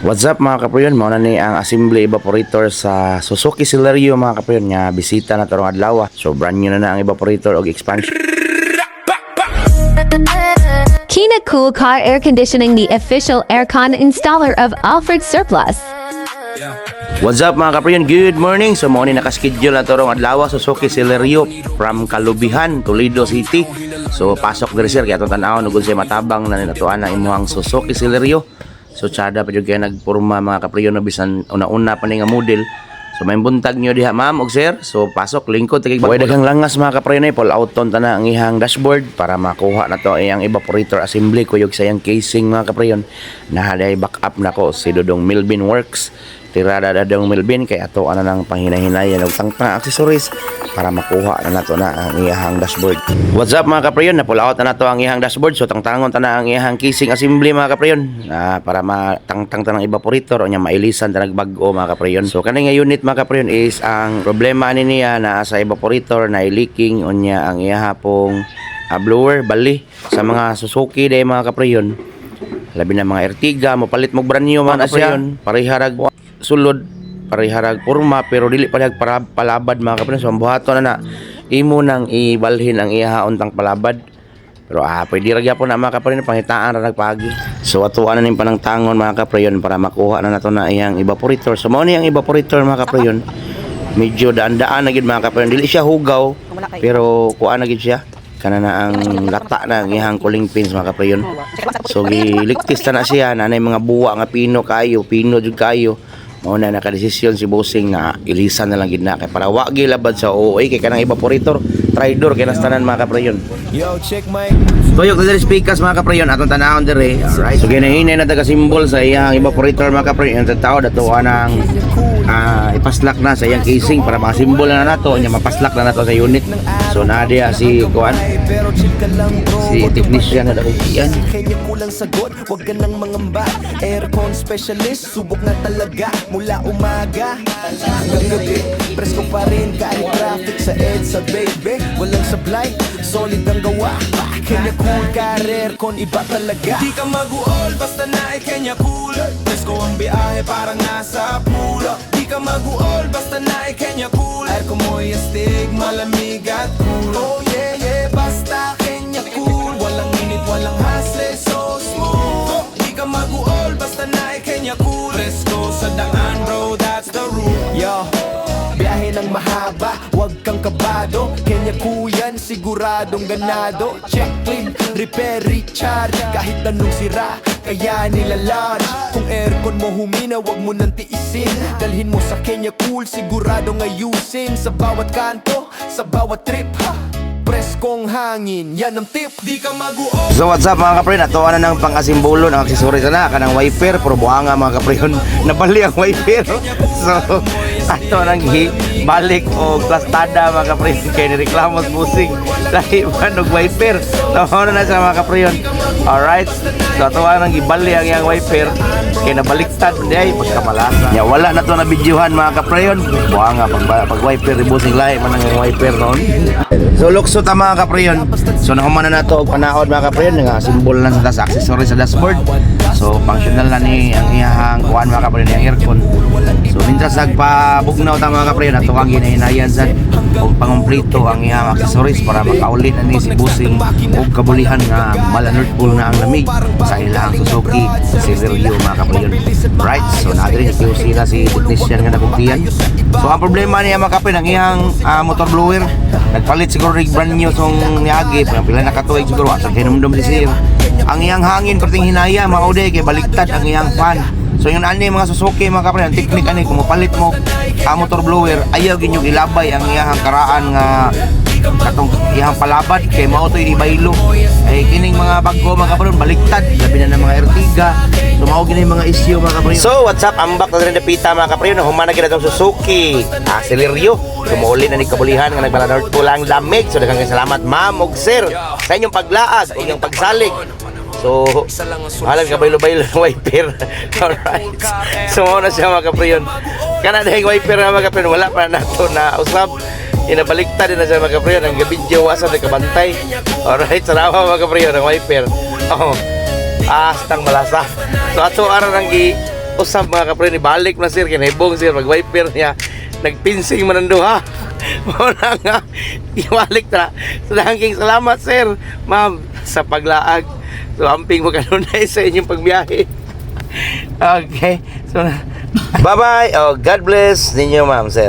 What's up mga kaprayon? Mao na ni ang assembly evaporator sa Suzuki Celerio mga kaprayon nga bisita na tarong adlaw. So brand new na ang evaporator og expansion. Kina Cool Car Air Conditioning, the official aircon installer of Alfred Surplus. What's up mga kaprayon? Good morning. So mao ni naka-schedule na tarong adlaw Suzuki Celerio from Kalubihan, Toledo City. So pasok diri sir kay atong tan-awon ug unsay matabang na natuan ang imuhang Suzuki Celerio. So tsada pa jud kay nagporma mga kaprayon na bisan una-una pa ni nga model. So may buntag nyo diha ma'am og sir. So pasok lingkod tigig bagay daghang langas mga kaprayon ay pull out ton tana ang ihang dashboard para makuha na to iyang evaporator assembly kuyog sa iyang casing mga kaprayon. Nahaday backup nako si Dodong Milbin Works. Tirada Dodong Milbin kay ato ana nang panghinahinay og tangtang accessories para makuha na nato na ang iyang dashboard. What's up mga kaprayon? Na pull out na nato ang iyang dashboard. So tangtangon ta na ang iyang casing assembly mga kaprayon para matangtang ta ng evaporator o nya mailisan ta nagbag-o mga kaprayon. So kani nga unit mga kaprayon is ang problema ni niya na sa evaporator na leaking o nya ang iyahapong blower bali sa mga Suzuki day mga kaprayon. Labi na mga Ertiga mo palit mo brand new man siya. Pariharag sulod pariharag porma pero dili pa para palabad mga kaprayon. So buhaton na imo nang ibalhin ang iyahaon tang palabad. Pero pwede ra gyapon na mga kaprayon pangitaan ra nagpagi. So atuan na ning panangtangon mga kaprayon para makuha na nato na iyang evaporator. So mao ni ang evaporator mga kaprayon. Medyo daan-daan na gid mga kaprayon. Dili siya hugaw pero kuan na gid siya. Kana na ang lata na ang iyang cooling pins mga kaprayon. So giligtis na siya nanay mga buwa nga pino jud kayo. Mao na nakadesisyon si bossing na ilisan na lang gid na kay para wa gilabad sa OA kay kanang evaporator traidor kay nastanan mga kaprayon. Yo check my tuyok diri speakers mga kaprayon atong tanawon diri. Alright. So ginahinay na taga symbol sa iyang evaporator mga kaprayon ang tao dato anang ipaslak na sa iyang casing para masimbol na nato nya mapaslak na nato sa unit. So nadia si kuan si technician na dako iyan. Kanya kulang sagot, wag ka nang mangamba. Aircon specialist, subok na talaga. Mula umaga hanggang gabi, presko pa rin kahit traffic sa EDSA baby. Walang supply, solid ang gawa. Kanya Cool Car Aircon, iba talaga. Di ka mag-uol, basta na ay Kanya Cool. Presko ang biyahe, parang nasa pool. Di ka mag-uol, basta na ay Kanya Cool. Aircon mo astig, malamig at cool. Oh yeah, yeah, basta Kanya Cool. Walang init, walang hassle, so smooth. Di ka mag-uol, basta na ay Kanya Cool. Presko sa daan bro, that's the rule. Yo, biyahe ng mahaba, wag kang kabado. Kanya Cool yan, siguradong ganado. Check, clean, repair, recharge. Kahit anong sira, kaya nilalunch. Kung aircon mo humina, wag mo nang tiisin. Dalhin mo sa Kanya Cool, siguradong ayusin. Sa bawat kanto, sa bawat trip, ha? Preskong hangin, yan ang tip. Di ka mag-uol. So what's up mga kaprayon? Atuan na ng pang-asimbolo ng accessories na kanang wiper pero buhanga mga kaprayon. Nabali ang wiper. So ato nang balik o plastada mga kaprayon kay nireklamo sa busing dahil man og wiper. Tama na sa mga kaprayon. Alright. So atuan nang gibali ang iyang wiper kay nabaliktad di pagkamalasa. Ya wala na to na videohan mga kaprayon. Buhanga pag wiper busing lahi man ang wiper noon. So lukso ta mga kaprayon. So nahuman na nato og panahon mga kaprayon nga simbol na sa accessories sa dashboard. So functional na ni ang iyang kuan mga kaprayon ang aircon. So minsan nagpabugnaw ta mga kaprayon ato ang ginahinayan sa og pangumplito ang iyang accessories para makaulit na ni si busing og kabulihan nga malanurtful na ang lamig sa ilang Suzuki Celerio mga kaprayon. Right, so nadiri si QC na si technician nga nagugtiyan. So ang problema niya mga kaprayon ang iyang motor blower nagpalit siguro rig brand new tong niagi pila na katuig siguro asa hinumdum si sir ang iyang hangin perting hinaya maude kay baliktad ang iyang fan. So yung ani mga Suzuki mga kaprayon technique ani kung mapalit mo motor blower ayaw ginyog ilabay ang iyang karaan nga katong iyang palabad kay mao to ibaylo ay kining mga bago mga kaprayon baliktad labi na ng mga Ertiga. So mao gini mga issue mga kaprayon. So what's up, ambak na rin na pita mga kaprayon humana gid atong Suzuki Celerio. Sumuli na ni kabulihan nga nagbalanort po lang lamig. So daghang salamat ma'am ug sir sa inyong paglaag ug iyong pagsalig. So halang kabaylo-baylo ng wiper. Alright. So mao na siya mga kaprayon. Kana dahil wiper na mga kaprayon wala pa nato na usab. Inabaliktad din na siya mga kaprayon. Ang gabidyo wasa na kabantay. Alright. Salamat mga kaprayon ang wiper. Oh. Astang malasa. So ato ara nang usap mga kapre ni balik na sir kinahibong sir mag wiper niya nagpinsing man ang duha. Muna nga ibalik na. So daghang salamat sir ma'am sa paglaag. So amping mo kanunay sa inyong pagbiyahe. Okay. So bye bye. Oh, God bless ninyo ma'am sir.